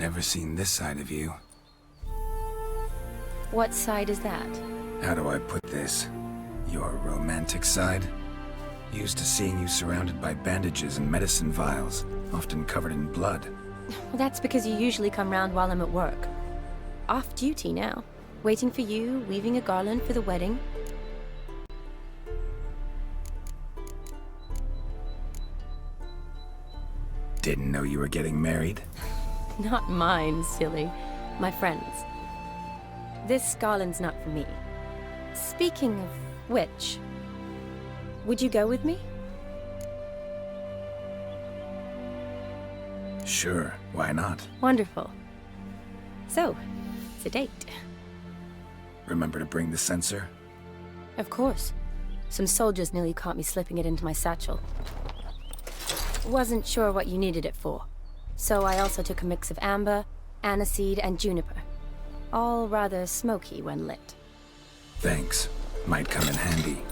Never seen this side of you. What side is that? How do I put this? Your romantic side? Used to seeing you surrounded by bandages and medicine vials, often covered in blood. Well, that's because you usually come round while I'm at work. Off duty now. Waiting for you, weaving a garland for the wedding. Didn't know you were getting married? Not mine, silly. My friend's. This garland's not for me. Speaking of which, would you go with me? Sure, why not? Wonderful. So, it's a date. Remember to bring the sensor? Of course. Some soldiers nearly caught me slipping it into my satchel. Wasn't sure what you needed it for, so I also took a mix of amber, aniseed, and juniper. All rather smoky when lit. Thanks. Might come in handy.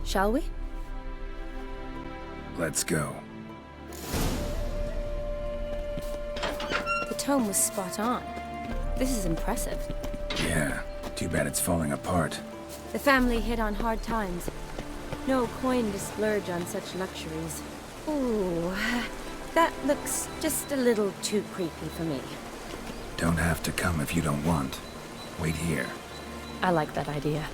Shall we? Let's go. The tome was spot on. This is impressive. Yeah, too bad it's falling apart. The family hit on hard times. No coin to splurge on such luxuries. Ooh, that looks just a little too creepy for me. Don't have to come if you don't want. Wait here. I like that idea.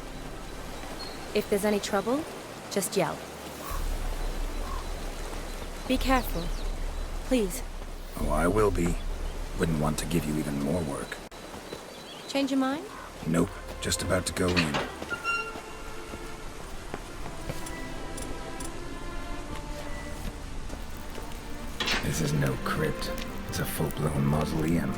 If there's any trouble, just yell. Be careful. Please. Oh, I will be. Wouldn't want to give you even more work. Change your mind? Nope, just about to go in. This is no crypt. It's a full-blown mausoleum.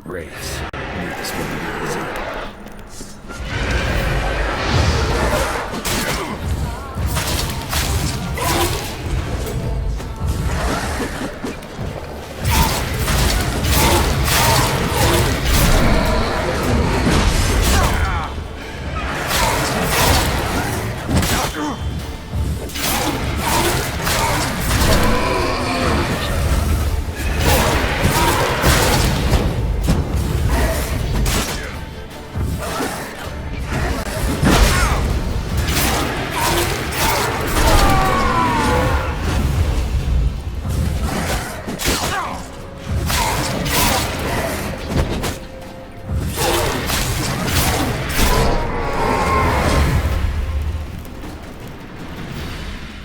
Race. Knew this wouldn't be easy.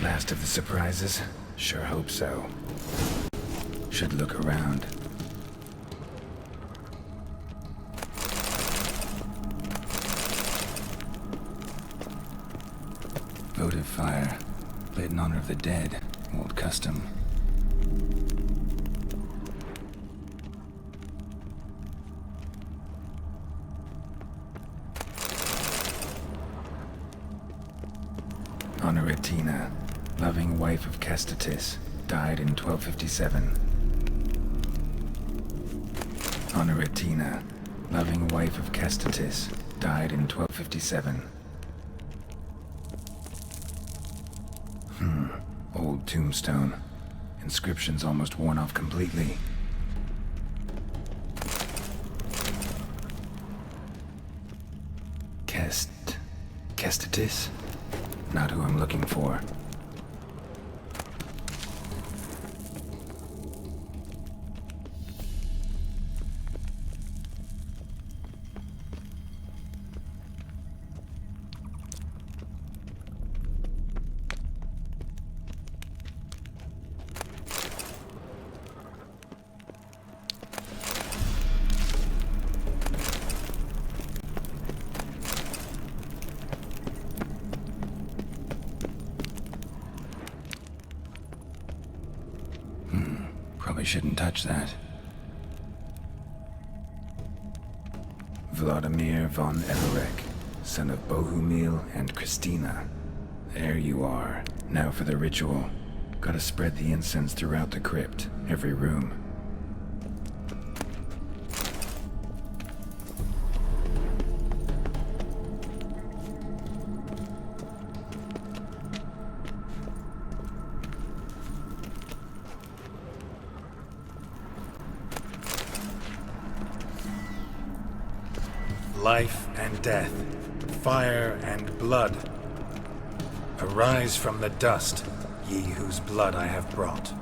Last of the surprises? Sure hope so. Should look around. Votive fire. Lit in honor of the dead. Old custom. Honoratina, loving wife of Castatis, died in 1257. Honoratina, loving wife of Castatis, died in 1257. Old tombstone. Inscription's almost worn off completely. Castatis? Not who I'm looking for. shouldn't touch that. Vladimir von Everek, son of Bohumil and Christina. There you are. Now for the ritual. Gotta spread the incense throughout the crypt, every room. Life and death, fire and blood. Arise from the dust, ye whose blood I have brought.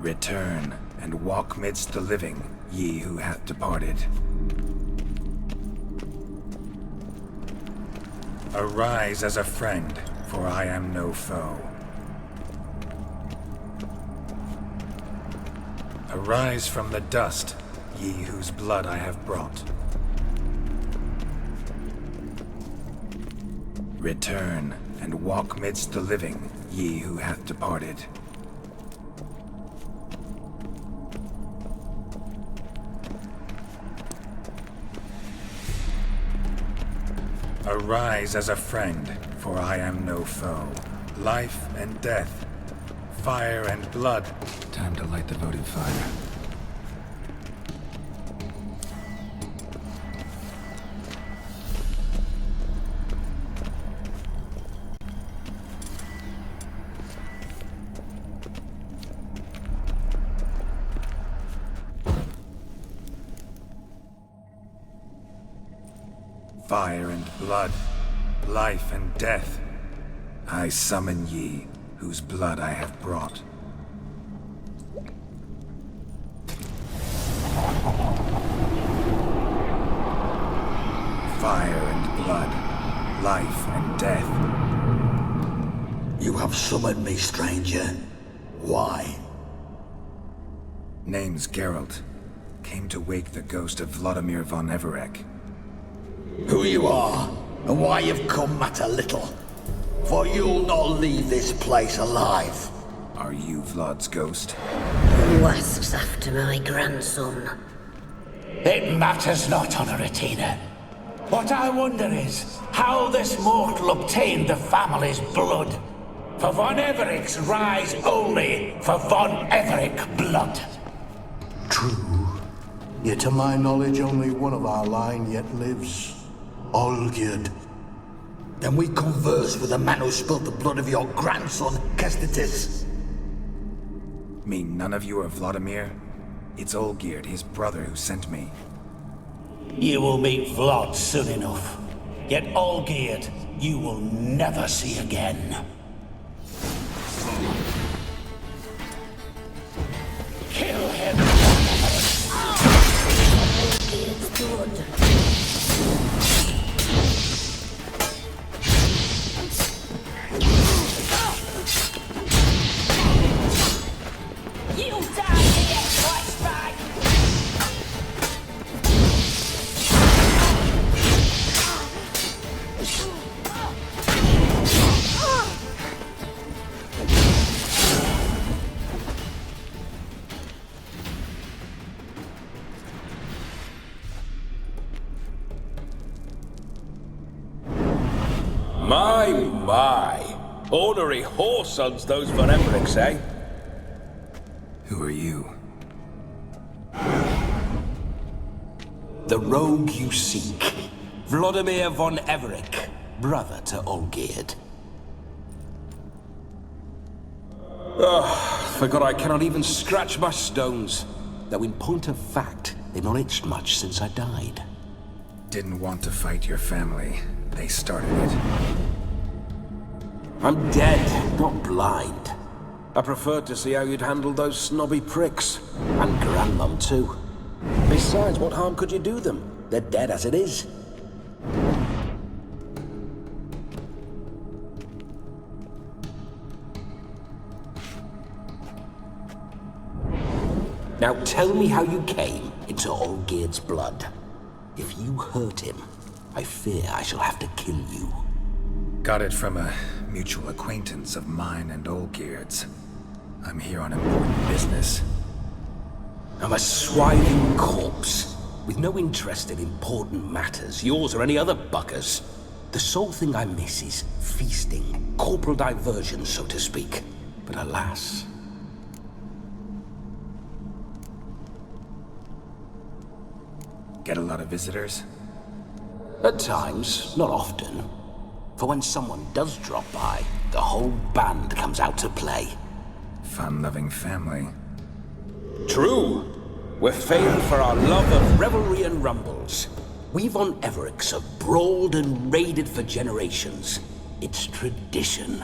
Return and walk midst the living, ye who hath departed. Arise as a friend, for I am no foe. Arise from the dust, ye whose blood I have brought. Return and walk midst the living, ye who hath departed. Arise as a friend, for I am no foe. Life and death, fire and blood. Time to light the votive fire. Fire and blood, life and death. I summon ye, whose blood I have brought. Fire and blood, life and death. You have summoned me, stranger. Why? Name's Geralt. Came to wake the ghost of Vladimir von Everek. Who you are, and why you've come matter little. For you'll not leave this place alive. Are you Vlad's ghost? Who asks after my grandson? It matters not, Honoratina. What I wonder is how this mortal obtained the family's blood. For von Everek's rise only for von Everek blood. True. Yet to my knowledge, only one of our line yet lives. Olgierd. Then we converse with the man who spilled the blood of your grandson, Kestitis. Mean none of you are Vladimir? It's Olgierd, his brother, who sent me. You will meet Vlad soon enough. Yet Olgierd, you will never see again. Kill him! Olgierd's blood. You die here, Flashback! My. Ornery whoresons those von Evereks, eh? Who are you? The rogue you seek. Vladimir von Everek, brother to Olgierd. Forgot I cannot even scratch my stones. Though in point of fact, they've not itched much since I died. Didn't want to fight your family. They started it. I'm dead, not blind. I preferred to see how you'd handle those snobby pricks. And Grandmum, too. Besides, what harm could you do them? They're dead as it is. Now tell me how you came into Olgierd's blood. If you hurt him, I fear I shall have to kill you. Got it from a mutual acquaintance of mine and Olgierd's. I'm here on important business. I'm a swiving corpse, with no interest in important matters, yours or any other buggers. The sole thing I miss is feasting, corporal diversion, so to speak. But alas... Get a lot of visitors? At times, not often. For when someone does drop by, the whole band comes out to play. Fun-loving family. True. We're famed for our love of revelry and rumbles. We've on Everix have brawled and raided for generations. It's tradition.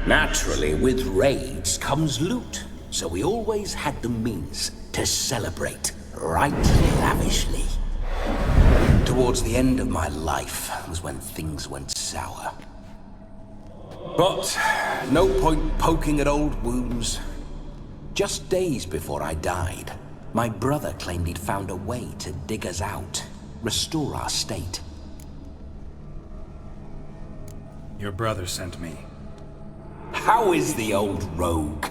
Naturally, with raids comes loot, so we always had the means to celebrate right lavishly. Towards the end of my life was when things went sour. But no point poking at old wounds. Just days before I died, my brother claimed he'd found a way to dig us out, restore our state. Your brother sent me. How is the old rogue?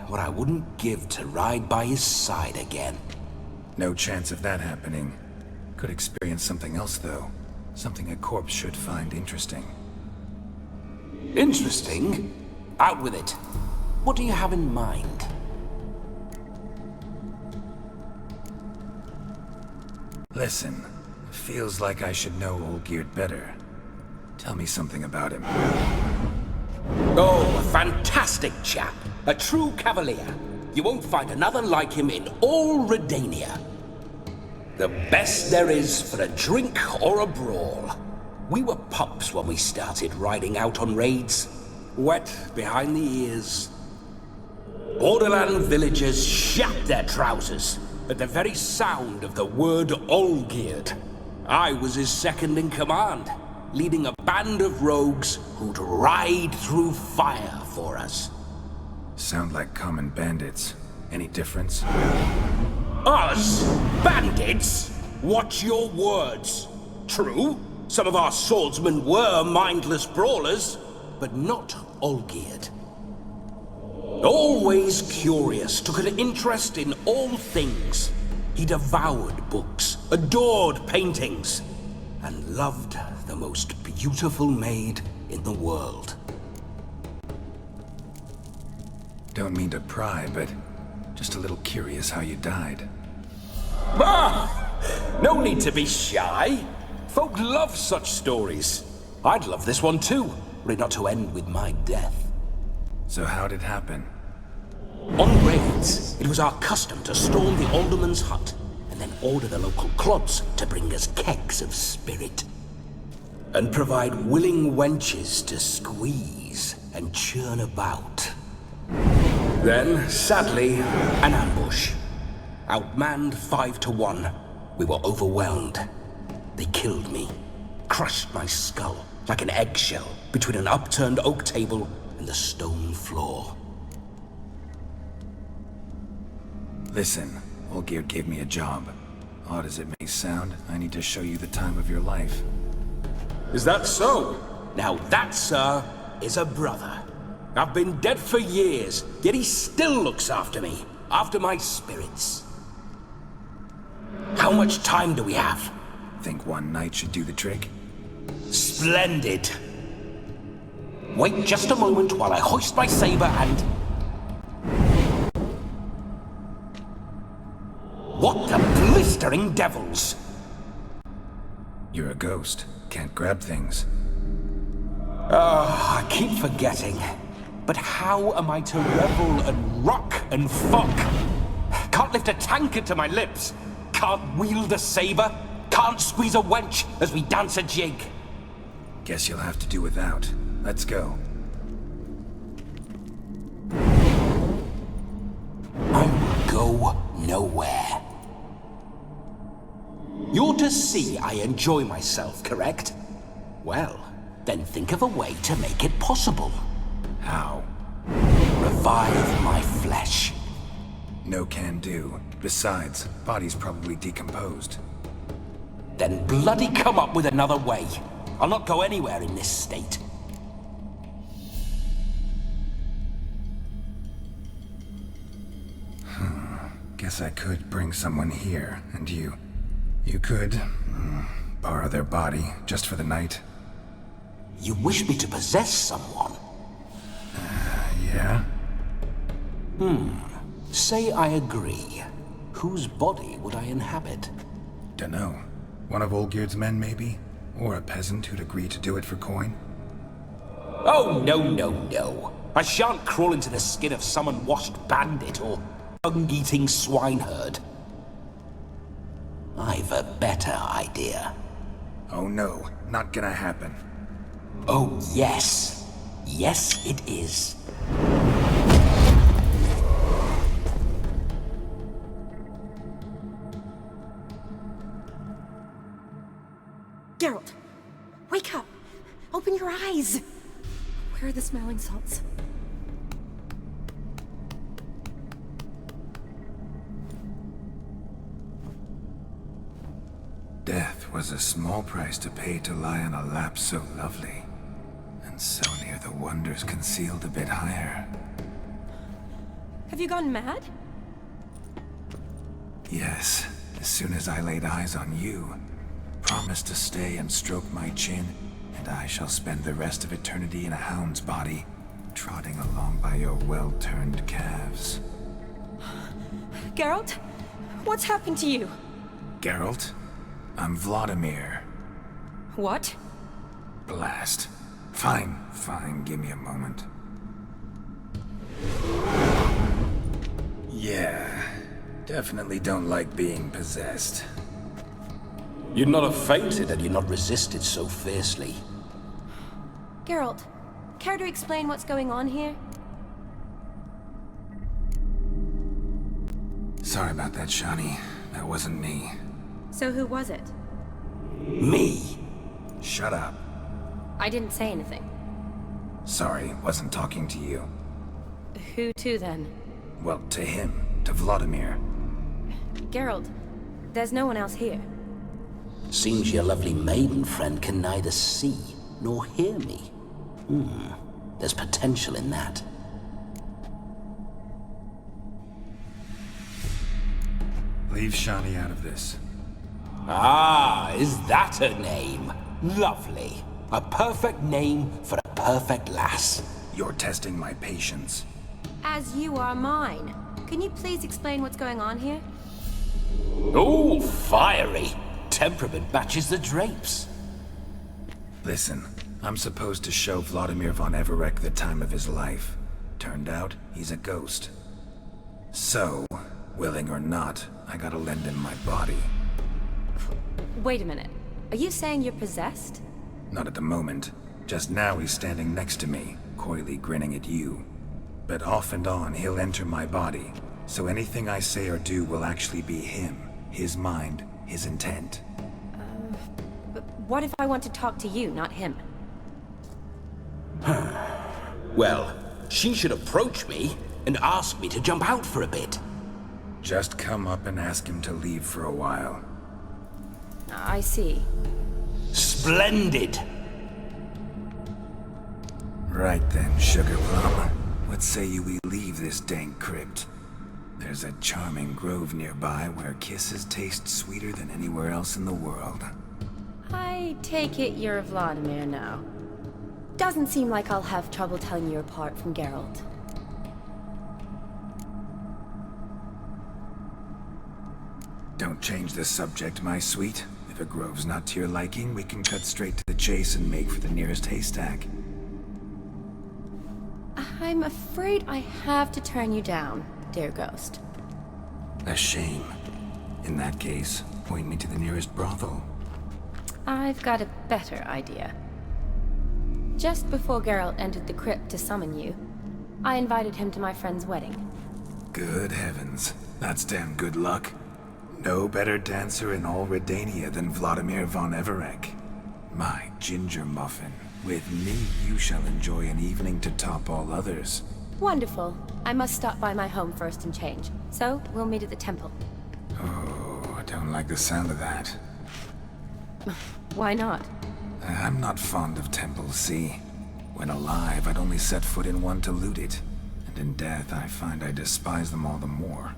What I wouldn't give to ride by his side again. No chance of that happening. Could experience something else, though. Something a corpse should find interesting. Interesting? Out with it. What do you have in mind? Listen, feels like I should know Olgierd better. Tell me something about him. Oh, a fantastic chap. A true cavalier. You won't find another like him in all Redania. The best there is for a drink or a brawl. We were pups when we started riding out on raids. Wet behind the ears. Borderland villagers shat their trousers at the very sound of the word Olgierd. I was his second in command, leading a band of rogues who'd ride through fire for us. Sound like common bandits. Any difference? Us? Bandits? Watch your words. True, some of our swordsmen were mindless brawlers, but not Olgierd. Always curious, took an interest in all things. He devoured books, adored paintings, and loved the most beautiful maid in the world. Don't mean to pry, but just a little curious how you died. No need to be shy. Folk love such stories. I'd love this one too, were it not to end with my death. So how'd it happen? On raids, it was our custom to storm the alderman's hut, and then order the local clods to bring us kegs of spirit. And provide willing wenches to squeeze and churn about. Then, sadly, an ambush. Outmanned 5-1, we were overwhelmed. They killed me, crushed my skull like an eggshell between an upturned oak table and the stone floor. Listen, Olgierd gave me a job. Odd as it may sound, I need to show you the time of your life. Is that so? Now that, sir, is a brother. I've been dead for years, yet he still looks after me, after my spirits. How much time do we have? Think one night should do the trick? Splendid. Wait just a moment while I hoist my saber and... What the blistering devils? You're a ghost. Can't grab things. I keep forgetting. But how am I to revel and rock and fuck? Can't lift a tankard to my lips. Can't wield a saber. Can't squeeze a wench as we dance a jig. Guess you'll have to do without. Let's go. I will go nowhere. You're to see I enjoy myself, correct? Well, then think of a way to make it possible. How? Revive my flesh. No can do. Besides, body's probably decomposed. Then bloody come up with another way. I'll not go anywhere in this state. Guess I could bring someone here, and you could borrow their body just for the night. You wish me to possess someone? Yeah? Say I agree. Whose body would I inhabit? Dunno. One of Olgierd's men, maybe? Or a peasant who'd agree to do it for coin? Oh, no. I shan't crawl into the skin of some unwashed bandit or dung-eating swineherd. I've a better idea. Oh no, not gonna happen. Oh, yes. Yes, it is. Geralt, wake up! Open your eyes! Where are the smelling salts? Death was a small price to pay to lie on a lap so lovely, and so near the wonders concealed a bit higher. Have you gone mad? Yes, as soon as I laid eyes on you, promised to stay and stroke my chin, and I shall spend the rest of eternity in a hound's body, trotting along by your well-turned calves. Geralt? What's happened to you? Geralt? I'm Vladimir. What? Blast. Fine, give me a moment. Yeah, definitely don't like being possessed. You'd not have fainted had you not resisted so fiercely. Geralt, care to explain what's going on here? Sorry about that, Shani. That wasn't me. So who was it? Me? Shut up. I didn't say anything. Sorry, wasn't talking to you. Who to then? Well, to him. To Vladimir. Geralt, there's no one else here. Seems your lovely maiden friend can neither see nor hear me. There's potential in that. Leave Shani out of this. Ah, is that her name? Lovely. A perfect name for a perfect lass. You're testing my patience. As you are mine. Can you please explain what's going on here? Oh, fiery. Temperament matches the drapes. Listen, I'm supposed to show Vladimir von Everec the time of his life. Turned out, he's a ghost. So, willing or not, I gotta lend him my body. Wait a minute. Are you saying you're possessed? Not at the moment. Just now he's standing next to me, coyly grinning at you. But off and on, he'll enter my body. So anything I say or do will actually be him. His mind, his intent. But what if I want to talk to you, not him? Well, she should approach me and ask me to jump out for a bit. Just come up and ask him to leave for a while. I see. Splendid! Right then, Sugar Plum. What say we leave this dank crypt? There's a charming grove nearby where kisses taste sweeter than anywhere else in the world. I take it you're Vladimir now. Doesn't seem like I'll have trouble telling you apart from Geralt. Don't change the subject, my sweet. If a grove's not to your liking, we can cut straight to the chase and make for the nearest haystack. I'm afraid I have to turn you down, dear ghost. A shame. In that case, point me to the nearest brothel. I've got a better idea. Just before Geralt entered the crypt to summon you, I invited him to my friend's wedding. Good heavens. That's damn good luck. No better dancer in all Redania than Vladimir von Everec. My ginger muffin. With me, you shall enjoy an evening to top all others. Wonderful. I must stop by my home first and change. So, we'll meet at the temple. Oh, I don't like the sound of that. Why not? I'm not fond of temples, see? When alive, I'd only set foot in one to loot it. And in death, I find I despise them all the more.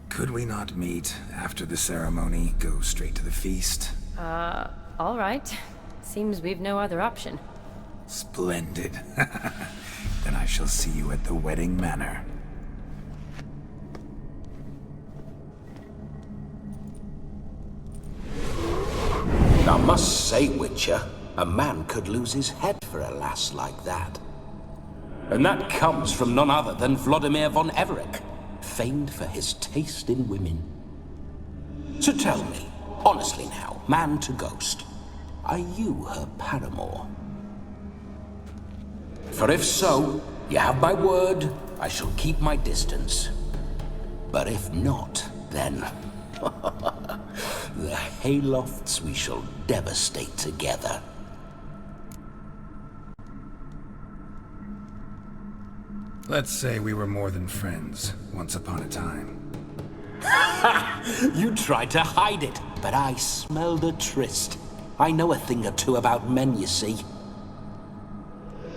Could we not meet after the ceremony, go straight to the feast? All right. Seems we've no other option. Splendid. Then I shall see you at the wedding manor. I must say, Witcher, a man could lose his head for a lass like that. And that comes from none other than Vladimir von Everec, famed for his taste in women. So tell me, honestly now, man to ghost, are you her paramour? For if so, you have my word, I shall keep my distance. But if not, then... the haylofts we shall devastate together. Let's say we were more than friends, once upon a time. You tried to hide it, but I smelled a tryst. I know a thing or two about men, you see.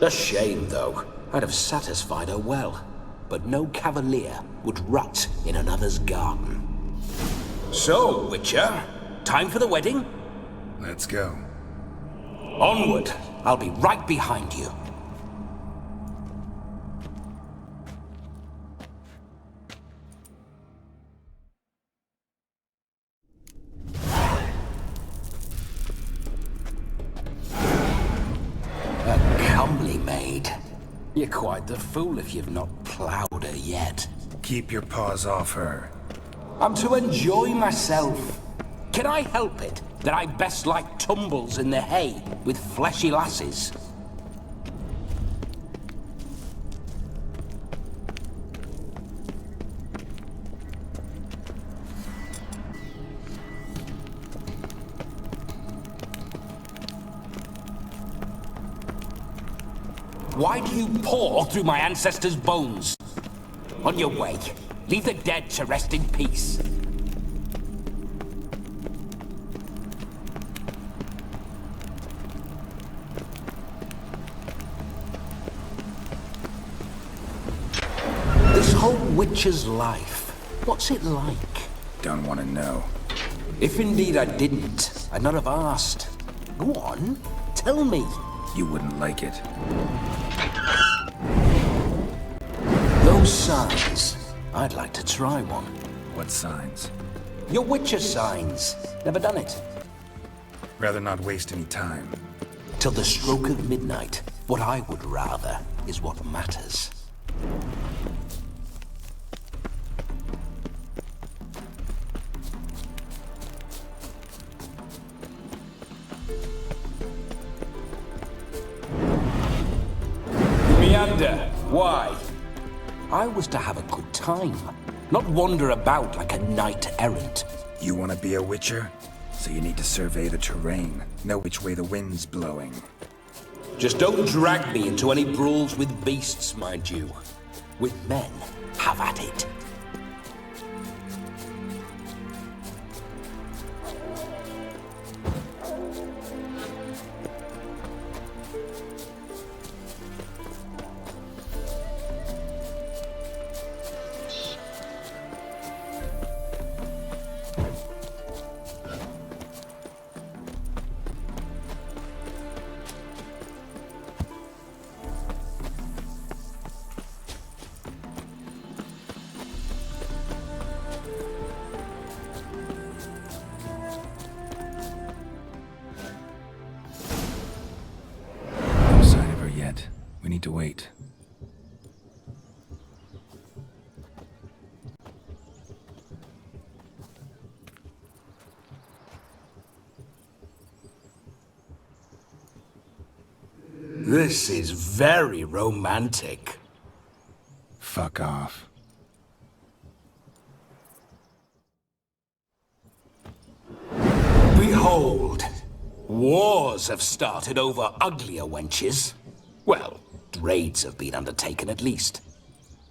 A shame, though. I'd have satisfied her well, but no cavalier would rot in another's garden. So, Witcher, time for the wedding? Let's go. Onward! I'll be right behind you. A comely maid. You're quite the fool if you've not ploughed her yet. Keep your paws off her. I'm to enjoy myself. Can I help it that I best like tumbles in the hay with fleshy lasses? Why do you paw through my ancestors' bones? On your way. Leave the dead to rest in peace. This whole Witcher's life, what's it like? Don't want to know. If indeed I didn't, I'd not have asked. Go on, tell me. You wouldn't like it. Those signs. I'd like to try one. What signs? Your Witcher signs. Never done it. Rather not waste any time. Till the stroke of midnight, what I would rather is what matters. Meander, why? I was to have a good time, not wander about like a knight-errant. You want to be a witcher? So you need to survey the terrain, know which way the wind's blowing. Just don't drag me into any brawls with beasts, mind you. With men, have at it. We need to wait. This is very romantic. Fuck off. Behold, wars have started over uglier wenches. Well, raids have been undertaken at least.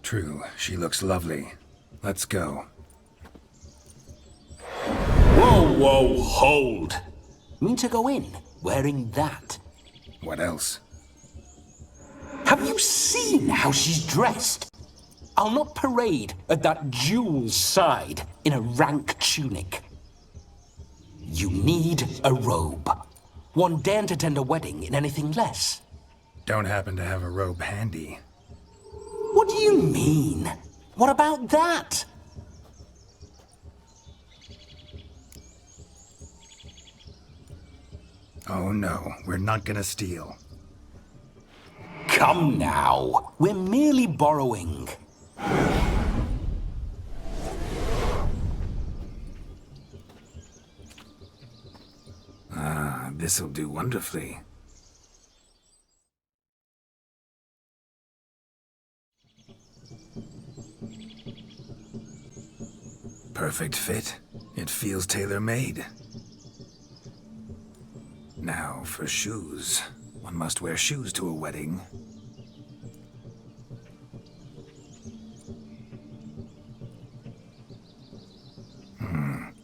True, she looks lovely. Let's go. Whoa, hold. Mean to go in? wearing that. What else? Have you seen how she's dressed? I'll not parade at that jewel's side in a rank tunic. You need a robe. One daren't attend a wedding in anything less. Don't happen to have a robe handy. What do you mean? What about that? Oh no, we're not gonna steal. Come now, we're merely borrowing. Ah, this'll do wonderfully. Perfect fit. It feels tailor-made. Now for shoes. One must wear shoes to a wedding.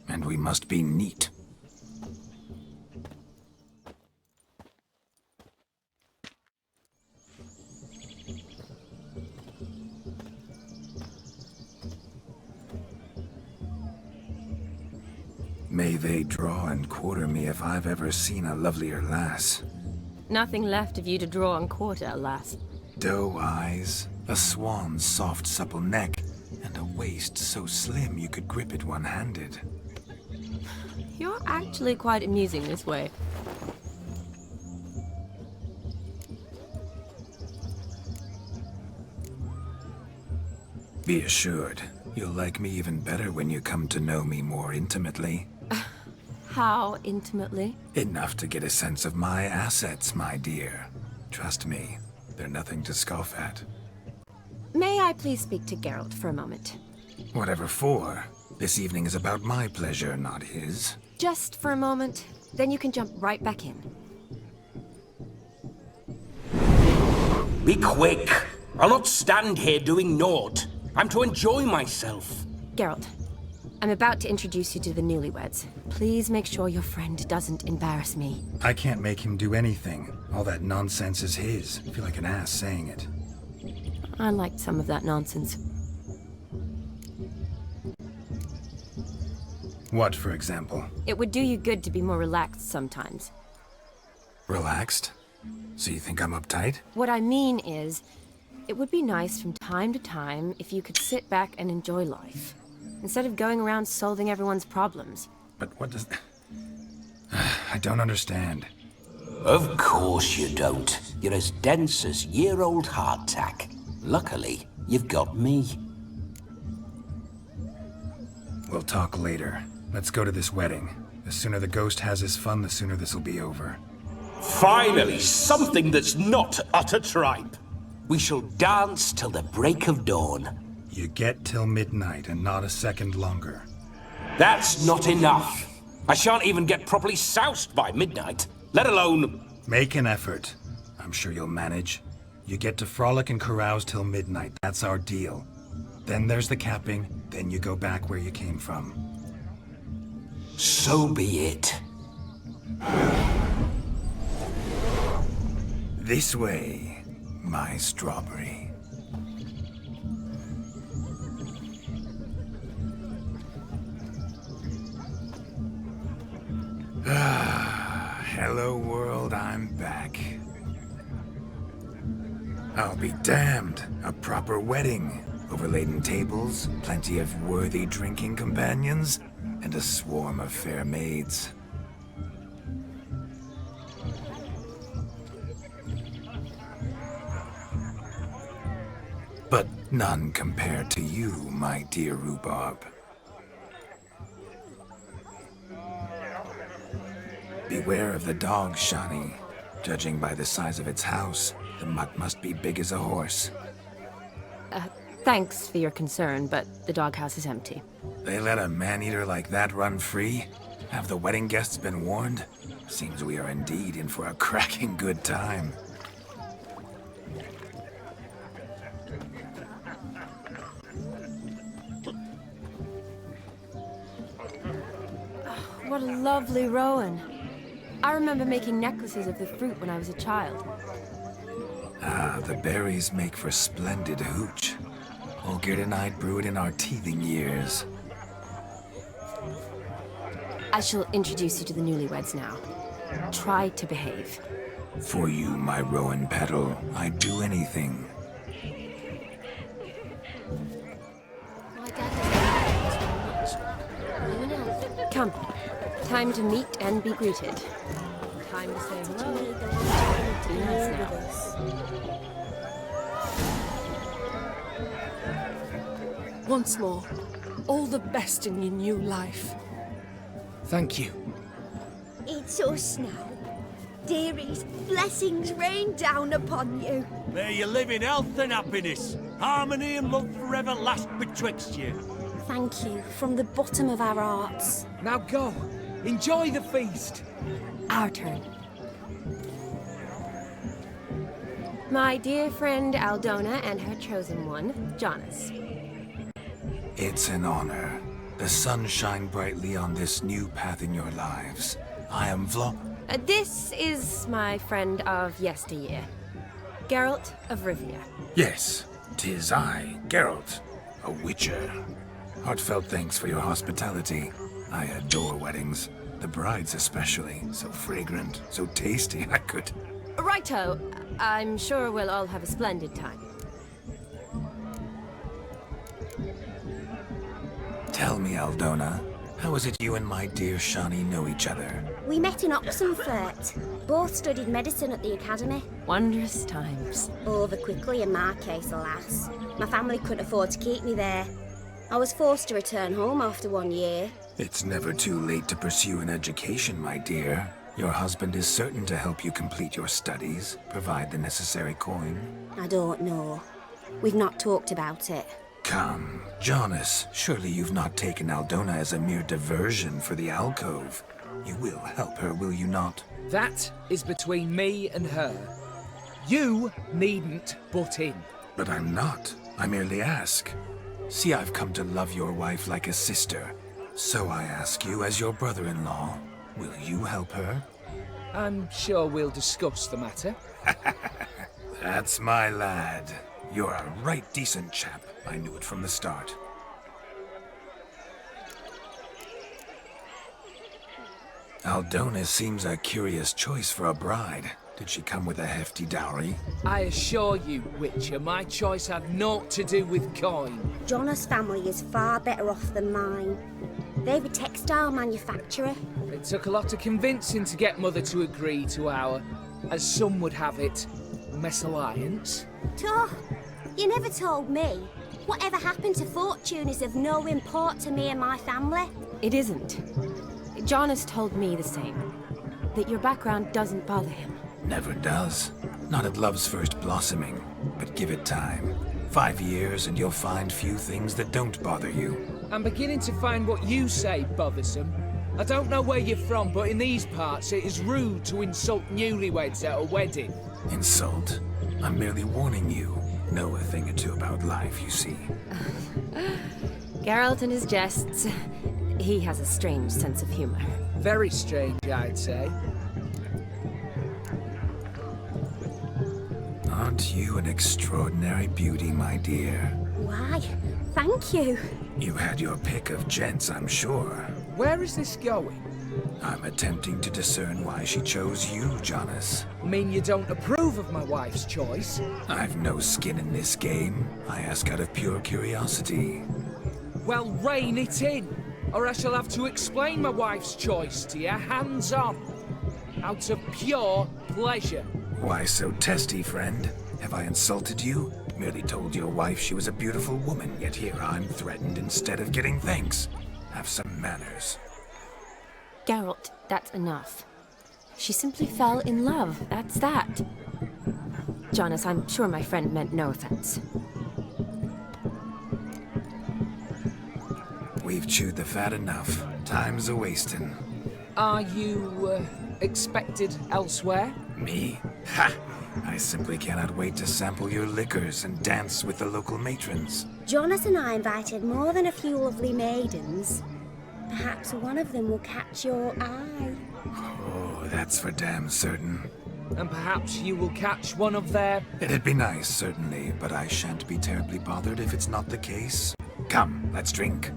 And we must be neat. May they draw and quarter me if I've ever seen a lovelier lass. Nothing left of you to draw and quarter, alas. Doe eyes, a swan's soft supple neck, and a waist so slim you could grip it one-handed. You're actually quite amusing this way. Be assured, you'll like me even better when you come to know me more intimately. How intimately? Enough to get a sense of my assets, my dear. Trust me, they're nothing to scoff at. May I please speak to Geralt for a moment? Whatever for. This evening is about my pleasure, not his. Just for a moment, then you can jump right back in. Be quick! I'll not stand here doing naught. I'm to enjoy myself. Geralt, I'm about to introduce you to the newlyweds. Please make sure your friend doesn't embarrass me. I can't make him do anything. All that nonsense is his. I feel like an ass saying it. I liked some of that nonsense. What, for example? It would do you good to be more relaxed sometimes. Relaxed? So you think I'm uptight? What I mean is, it would be nice from time to time if you could sit back and enjoy life, instead of going around solving everyone's problems. But what does... I don't understand. Of course you don't. You're as dense as year-old hardtack. Luckily, you've got me. We'll talk later. Let's go to this wedding. The sooner the ghost has his fun, the sooner this'll be over. Finally, something that's not utter tripe. We shall dance till the break of dawn. You get till midnight and not a second longer. That's not enough. I shan't even get properly soused by midnight, let alone... Make an effort. I'm sure you'll manage. You get to frolic and carouse till midnight. That's our deal. Then there's the capping, then you go back where you came from. So be it. This way, my strawberry. Hello world, I'm back. I'll be damned. A proper wedding. Overladen tables, plenty of worthy drinking companions, and a swarm of fair maids. But none compared to you, my dear rhubarb. Beware of the dog, Shani. Judging by the size of its house, the mutt must be big as a horse. Thanks for your concern, but the doghouse is empty. They let a man-eater like that run free? Have the wedding guests been warned? Seems we are indeed in for a cracking good time. What a lovely rowan. I remember making necklaces of the fruit when I was a child. Ah, the berries make for splendid hooch. Olgerd and I brewed in our teething years. I shall introduce you to the newlyweds now. Try to behave. For you, my rowan petal, I'd do anything. Come. Time to meet and be greeted. Time to say hello. Be nice now. Once more, all the best in your new life. Thank you. It's us now. Dearies, blessings rain down upon you. May you live in health and happiness. Harmony and love forever last betwixt you. Thank you from the bottom of our hearts. Now go. Enjoy the feast. Our turn. My dear friend Aldona and her chosen one, Jonas. It's an honor. The sun shine brightly on this new path in your lives. I am This is my friend of yesteryear, Geralt of Rivia. Yes, 'tis I, Geralt, a witcher. Heartfelt thanks for your hospitality. I adore weddings. The brides especially. So fragrant, so tasty, I could... Righto. I'm sure we'll all have a splendid time. Tell me, Aldona, how is it you and my dear Shani know each other? We met in Oxenfurt. Both studied medicine at the academy. Wondrous times. Over quickly in my case, alas. My family couldn't afford to keep me there. I was forced to return home after 1 year. It's never too late to pursue an education, my dear. Your husband is certain to help you complete your studies, provide the necessary coin. I don't know. We've not talked about it. Come, Jonas, surely you've not taken Aldona as a mere diversion for the alcove. You will help her, will you not? That is between me and her. You needn't butt in. But I'm not. I merely ask. See, I've come to love your wife like a sister. So I ask you, as your brother-in-law, will you help her? I'm sure we'll discuss the matter. That's my lad. You're a right decent chap. I knew it from the start. Aldona seems a curious choice for a bride. Did she come with a hefty dowry? I assure you, Witcher, my choice had naught to do with coin. Jonas' family is far better off than mine. They're a textile manufacturer. It took a lot of convincing to get Mother to agree to our, as some would have it, mesalliance. Toh, you never told me. Whatever happened to fortune is of no import to me and my family. It isn't. Jonas told me the same. That your background doesn't bother him. Never does. Not at love's first blossoming. But give it time. 5 years and you'll find few things that don't bother you. I'm beginning to find what you say bothersome. I don't know where you're from, but in these parts it is rude to insult newlyweds at a wedding. Insult? I'm merely warning you. Know a thing or two about life, you see. Geralt and his jests. He has a strange sense of humor. Very strange, I'd say. Aren't you an extraordinary beauty, my dear? Why, thank you. You had your pick of gents, I'm sure. Where is this going? I'm attempting to discern why she chose you, Jonas. Mean you don't approve of my wife's choice? I've no skin in this game. I ask out of pure curiosity. Well, rein it in, or I shall have to explain my wife's choice to you hands-on. Out of pure pleasure. Why so testy, friend? Have I insulted you? Merely told your wife she was a beautiful woman, yet here I'm threatened instead of getting thanks. Have some manners. Geralt, that's enough. She simply fell in love, that's that. Jonas, I'm sure my friend meant no offense. We've chewed the fat enough. Time's a-wasting. Are you, expected elsewhere? Me? Ha! I simply cannot wait to sample your liquors and dance with the local matrons. Jonas and I invited more than a few lovely maidens. Perhaps one of them will catch your eye. Oh, Oh, that's for damn certain. And perhaps you will catch one of their... It'd be nice, certainly, but I shan't be terribly bothered if it's not the case. Come, let's drink.